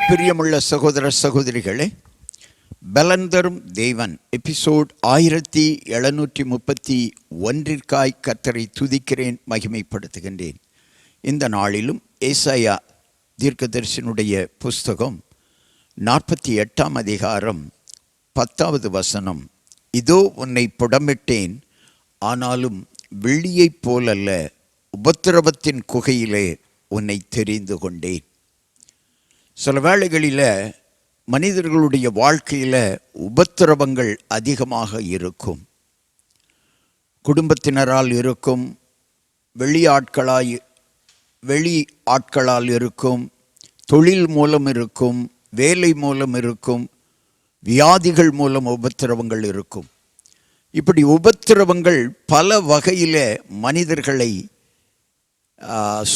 பிரியமுள்ள சகோதர சகோதரிகளே, பலன் தரும் தேவன் எபிசோட் 1731 கர்த்தரை துதிக்கிறேன், மகிமைப்படுத்துகின்றேன். இந்த நாளிலும் ஏசாயா தீர்க்கதரிசனுடைய புஸ்தகம் 48 அதிகாரம் 10 இதோ உன்னை புடமிட்டேன், ஆனாலும் வெள்ளியைப் போலல்ல, உபத்திரவத்தின் குகையிலே உன்னை தெரிந்து கொண்டேன். சில வேளைகளில் மனிதர்களுடைய வாழ்க்கையில் உபத்திரவங்கள் அதிகமாக இருக்கும். குடும்பத்தினரால் இருக்கும், வெளி ஆட்களால் இருக்கும், தொழில் மூலம் இருக்கும், வேலை மூலம் இருக்கும், வியாதிகள் மூலம் உபத்திரவங்கள் இருக்கும். இப்படி உபத்திரவங்கள் பல வகையில் மனிதர்களை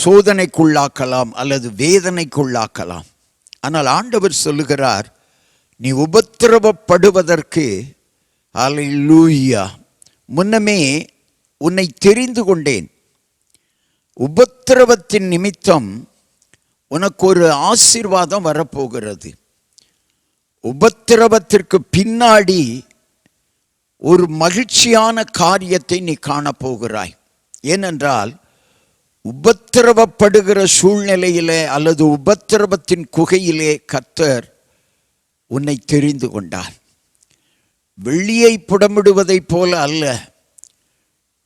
சோதனைக்குள்ளாக்கலாம் அல்லது வேதனைக்குள்ளாக்கலாம். ஆனால் ஆண்டவர் சொல்லுகிறார், நீ உபத்திரவப்படுவதற்கு அல்லேலூயா முன்னமே உன்னை தெரிந்து கொண்டேன். உபத்திரவத்தின் நிமித்தம் உனக்கு ஒரு ஆசீர்வாதம் வரப்போகிறது. உபத்திரவத்திற்கு பின்னாடி ஒரு மகிழ்ச்சியான காரியத்தை நீ காணப்போகிறாய். ஏனென்றால் உபத்திரவப்படுகிற சூழ்நிலையிலே அல்லது உபத்திரவத்தின் குகையிலே கர்த்தர் உன்னை தெரிந்து கொண்டார். வெள்ளியை புடமிடுவதைப் போல அல்ல.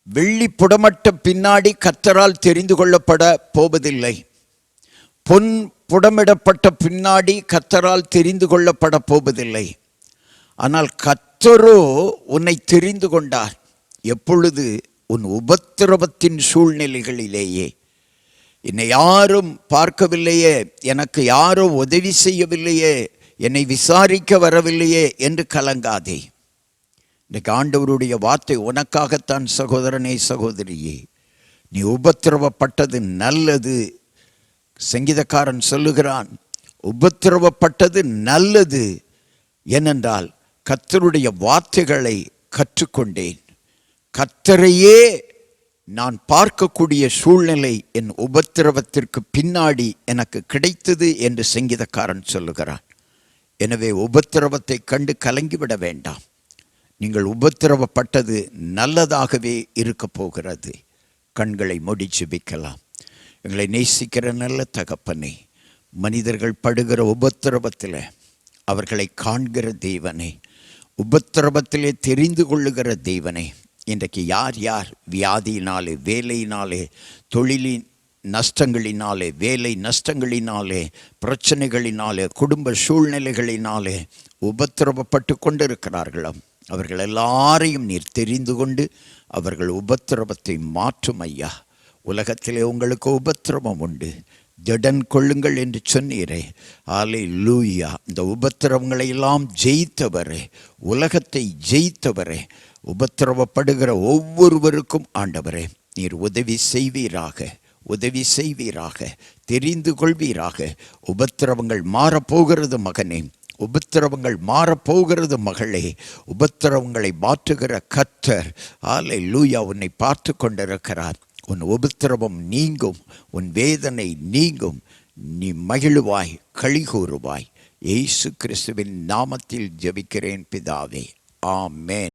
வெள்ளி புடமட்ட பின்னாடி கர்த்தரால் தெரிந்து கொள்ளப்பட போவதில்லை. பொன் புடமிடப்பட்ட பின்னாடி கர்த்தரால் தெரிந்து கொள்ளப்பட போவதில்லை. ஆனால் கர்த்தரோ உன்னை தெரிந்து கொண்டார். எப்பொழுது? உன் உபத்திரவத்தின் சூழ்நிலைகளிலேயே. என்னை யாரும் பார்க்கவில்லையே, எனக்கு யாரும் உதவி செய்யவில்லையே, என்னை விசாரிக்க வரவில்லையே என்று கலங்காதே. இன்றைக்கு ஆண்டவருடைய வார்த்தை உனக்காகத்தான் சகோதரனே, சகோதரியே. நீ உபத்திரவப்பட்டது நல்லது. சங்கீதக்காரன் சொல்லுகிறான், உபத்திரவப்பட்டது நல்லது. ஏனென்றால் கர்த்தருடைய வார்த்தைகளை கற்றுக்கொண்டேன். கர்த்தரையே நான் பார்க்கக்கூடிய சூழ்நிலை என் உபத்திரவத்திற்கு பின்னாடி எனக்கு கிடைத்தது என்று சங்கீதக்காரன் சொல்லுகிறான். எனவே உபத்திரவத்தை கண்டு கலங்கிவிட வேண்டாம். நீங்கள் உபத்திரவப்பட்டது நல்லதாகவே இருக்க போகிறது. கண்களை மூடி ஜெபிக்கலாம். எங்களை நேசிக்கிற நல்ல தகப்பனே, மனிதர்கள் படுகிற உபத்திரவத்தில் அவர்களை காண்கிற தெய்வனே, உபத்திரவத்திலே தெரிந்து கொள்ளுகிற தெய்வனே, இன்றைக்கு யார் யார் வியாதியினாலே, வேலையினாலே, தொழிலின் நஷ்டங்களினாலே, வேலை நஷ்டங்களினாலே, பிரச்சனைகளினாலே, குடும்ப சூழ்நிலைகளினாலே உபத்திரவப்பட்டு கொண்டிருக்கிறார்களோ அவர்கள் எல்லாரையும் நீர் தெரிந்து கொண்டு அவர்கள் உபத்திரவத்தை மாற்றும் ஐயா. உலகத்திலே உங்களுக்கு உபத்திரவம் உண்டு, திடன் கொள்ளுங்கள் என்று சொன்னீரே. அல்லேலூயா. இந்த உபத்திரவங்களை எல்லாம் ஜெயித்தவரே, உலகத்தை ஜெயித்தவரே, உபத்திரவப்படுகிற ஒவ்வொருவருக்கும் ஆண்டவரே நீர் உதவி செய்வீராக, உதவி செய்வீராக, தெரிந்து கொள்வீராக. உபத்திரவங்கள் மாறப்போகிறது மகனே, உபத்திரவங்கள் மாறப்போகிறது மகளே. உபத்திரவங்களை மாற்றுகிற கர்த்தர் அல்லேலூயா உன்னை பார்த்து கொண்டிருக்கிறார். உன் உபத்திரவம் நீங்கும், உன் வேதனை நீங்கும், நீ மகிழுவாய், களி கூறுவாய். இயேசு கிறிஸ்துவின் நாமத்தில் ஜெபிக்கிறேன் பிதாவே, ஆமென்.